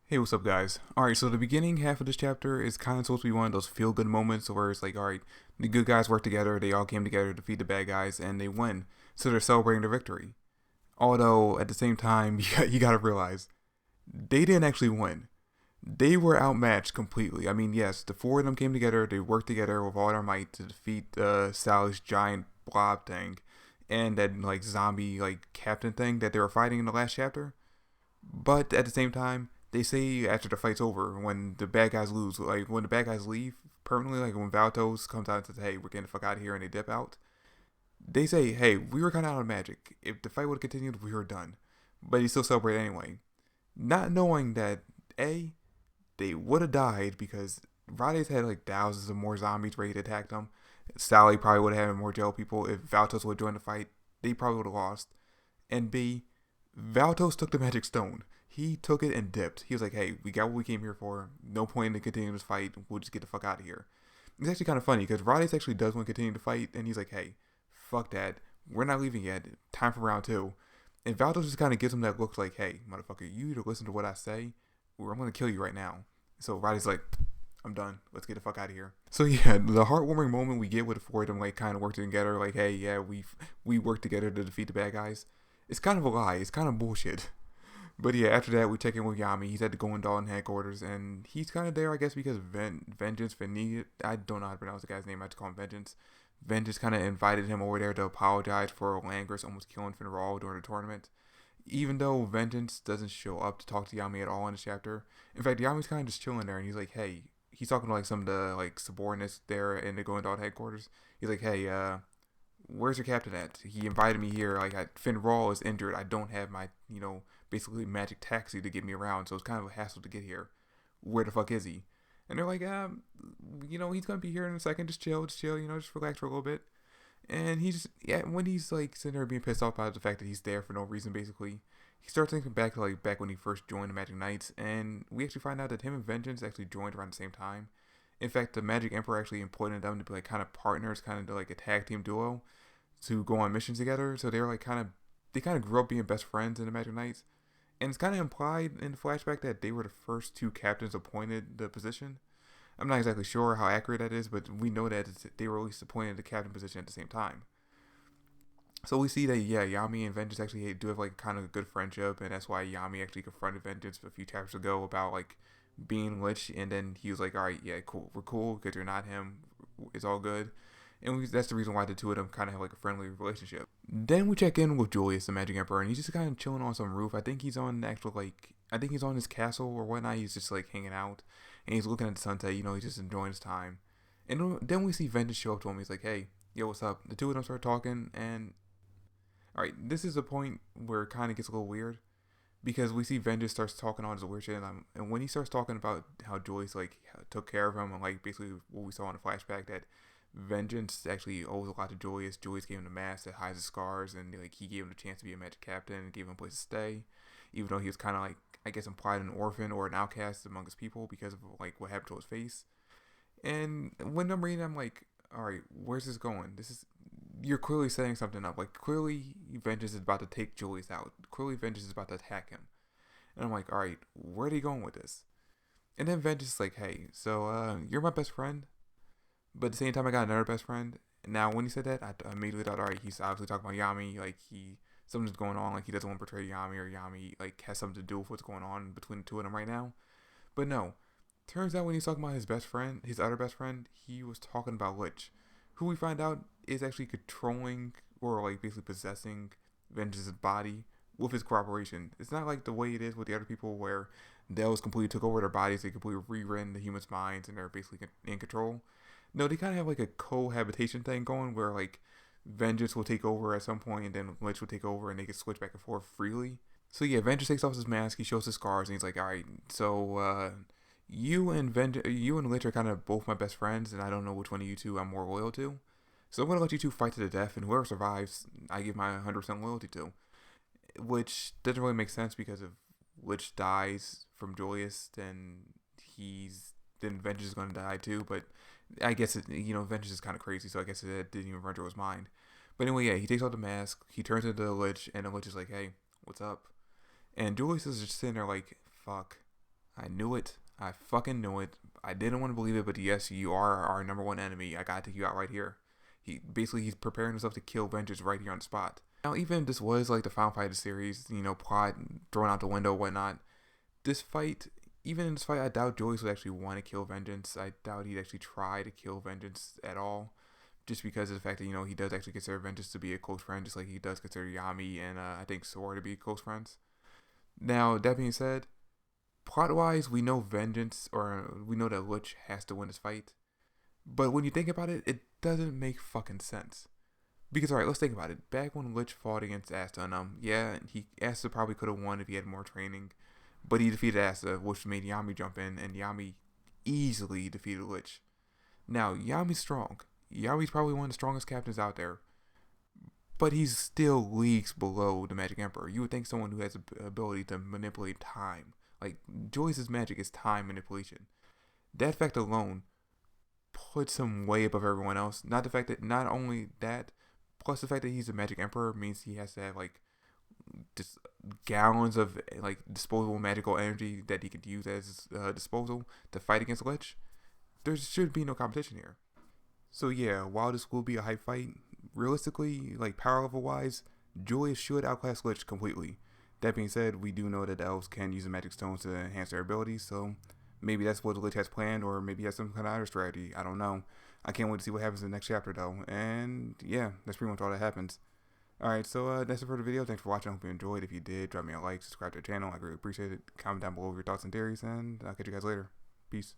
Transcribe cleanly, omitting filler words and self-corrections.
Hey, what's up, guys? Alright, so the beginning half of this chapter is kind of supposed to be one of those feel good moments where it's like, alright, the good guys work together, they all came together to defeat the bad guys, and they win. So they're celebrating their victory. Although, at the same time, you gotta realize, they didn't actually win. They were outmatched completely. I mean, yes, the four of them came together, they worked together with all their might to defeat Sally's giant blob thing and that, like, zombie, like, captain thing that they were fighting in the last chapter. But at the same time, they say after the fight's over, when the bad guys lose, like when the bad guys leave permanently, like when Valtos comes out and says, "Hey, we're getting the fuck out of here," and they dip out, they say, "Hey, we were kind of out of magic. If the fight would have continued, we were done." But he still celebrate anyway, not knowing that a they would have died because Rades had like thousands of more zombies ready to attack them. Sally probably would have had more jail people. If Valtos would have joined the fight, they probably would have lost. And B, Valtos took the magic stone. He took it and dipped. He was like, "Hey, we got what we came here for. No point in continuing this fight. We'll just get the fuck out of here." It's actually kind of funny because Rades actually does want to continue the fight, and he's like, "Hey, fuck that. We're not leaving yet. Time for round two." And Valdos just kind of gives him that look like, "Hey, motherfucker, you either listen to what I say, or I'm gonna kill you right now." So Rades like, "I'm done. Let's get the fuck out of here." So yeah, the heartwarming moment we get with the four of them like kind of working together, like, "Hey, yeah, we work together to defeat the bad guys." It's kind of a lie. It's kind of bullshit. But yeah, after that, we check in with Yami. He's at the Going Dalton headquarters, and he's kind of there, I guess, because Vengeance, I don't know how to pronounce the guy's name. I just call him Vengeance. Vengeance kind of invited him over there to apologize for Langris almost killing Finral during the tournament. Even though Vengeance doesn't show up to talk to Yami at all in this chapter. In fact, Yami's kind of just chilling there, and he's like, "Hey," he's talking to like some of the like subordinates there in the Going Dalton headquarters. He's like, "Hey, where's your captain at? He invited me here. Like, Finn Raw is injured. I don't have my, basically magic taxi to get me around, so it's kind of a hassle to get here. Where the fuck is he?" And they're like, he's gonna be here in a second. Just chill, just relax for a little bit. And he's yeah, when he's like sitting there being pissed off by the fact that he's there for no reason, basically, he starts thinking back to like back when he first joined the Magic Knights, and we actually find out that him and Vengeance actually joined around the same time. In fact, the Magic Emperor actually appointed them to be like kind of partners, kind of like a tag team duo to go on missions together. So they were like they kind of grew up being best friends in the Magic Knights, and it's kind of implied in the flashback that they were the first two captains appointed the position. I'm not exactly sure how accurate that is, but we know that they were at least appointed the captain position at the same time. So we see that yeah, Yami and Vengeance actually do have like kind of a good friendship, and that's why Yami actually confronted Vengeance a few chapters ago about like being Lich, and then he was like, "All right, yeah, cool, we're cool because you're not him. It's all good." And that's the reason why the two of them kind of have like a friendly relationship. Then we check in with Julius, the Magic Emperor, and he's just kind of chilling on some roof. I think he's on the actual I think he's on his castle or whatnot. He's just like hanging out, and he's looking at the sunset. He's just enjoying his time. And then we see Vengeance show up to him. He's like, "Hey, yo, what's up?" The two of them start talking, and all right, this is a point where it kind of gets a little weird because we see Vengeance starts talking all this weird shit, and when he starts talking about how Joyce like took care of him, and like basically what we saw in the flashback that Vengeance actually owes a lot to Joyous. Joyous gave him the mask that hides his scars, and like he gave him the chance to be a magic captain, and gave him a place to stay, even though he was kind of like I guess implied an orphan or an outcast among his people because of like what happened to his face. And when I'm reading, I'm like, all right, where's this going? This is you're clearly setting something up. Like clearly, Vengeance is about to take Julius out. Clearly, Vengeance is about to attack him. And I'm like, all right, where are they going with this? And then Vengeance is like, "Hey, so you're my best friend, but at the same time, I got another best friend." And now, when he said that, I immediately thought, all right, he's obviously talking about Yami. Like something's going on. Like he doesn't want to betray Yami, or Yami like has something to do with what's going on between the two of them right now. But no, turns out when he's talking about his best friend, his other best friend, he was talking about Lich, who we find out is actually controlling or like basically possessing Vengeance's body with his cooperation. It's not like the way it is with the other people where Dells completely took over their bodies, they completely rewritten the humans' minds, and they're basically in control. No, they kind of have like a cohabitation thing going where like Vengeance will take over at some point, and then Lich will take over, and they can switch back and forth freely. So yeah, Vengeance takes off his mask, he shows his scars, and he's like, "All right, so you and Lich are kind of both my best friends, and I don't know which one of you two I'm more loyal to. So I'm gonna let you two fight to the death, and whoever survives, I give my 100% loyalty to." Which doesn't really make sense because if Lich dies from Julius, then Vengeance is gonna die too. But I guess Vengeance is kind of crazy, so I guess it didn't even run through his mind. But anyway, yeah, he takes off the mask, he turns into the Lich, and the Lich is like, "Hey, what's up?" And Julius is just sitting there like, "Fuck, I knew it. I fucking knew it. I didn't want to believe it, but yes, you are our number one enemy. I gotta take you out right here. He's preparing himself to kill Vengeance right here on the spot. Now, even if this was like the final fight of the series, plot thrown out the window, whatnot, this fight, even in this fight, I doubt Joyce would actually want to kill Vengeance. I doubt he'd actually try to kill Vengeance at all, just because of the fact that he does actually consider Vengeance to be a close friend, just like he does consider Yami and I think Sora to be close friends. Now, that being said, plot wise, we know Vengeance, or we know that Lich has to win this fight. But when you think about it, it doesn't make fucking sense. Because, alright, let's think about it. Back when Lich fought against Asta, and Asta probably could have won if he had more training. But he defeated Asta, which made Yami jump in, and Yami easily defeated Lich. Now, Yami's strong. Yami's probably one of the strongest captains out there. But he's still leagues below the Magic Emperor. You would think someone who has the ability to manipulate time. Like, Joyce's magic is time manipulation. That fact alone puts him way above everyone else. Not only that, plus the fact that he's a Magic Emperor means he has to have, just gallons of, disposable magical energy that he could use as disposal to fight against Lich. There should be no competition here. So yeah, while this will be a hype fight, realistically, power level wise, Joyce should outclass Lich completely. That being said, we do know that the elves can use the magic stones to enhance their abilities, so maybe that's what Lich has planned, or maybe he has some kind of other strategy. I don't know. I can't wait to see what happens in the next chapter though. And yeah, that's pretty much all that happens. Alright, so that's it for the video. Thanks for watching. I hope you enjoyed. If you did, drop me a like, subscribe to the channel. I really appreciate it. Comment down below your thoughts and theories, and I'll catch you guys later. Peace.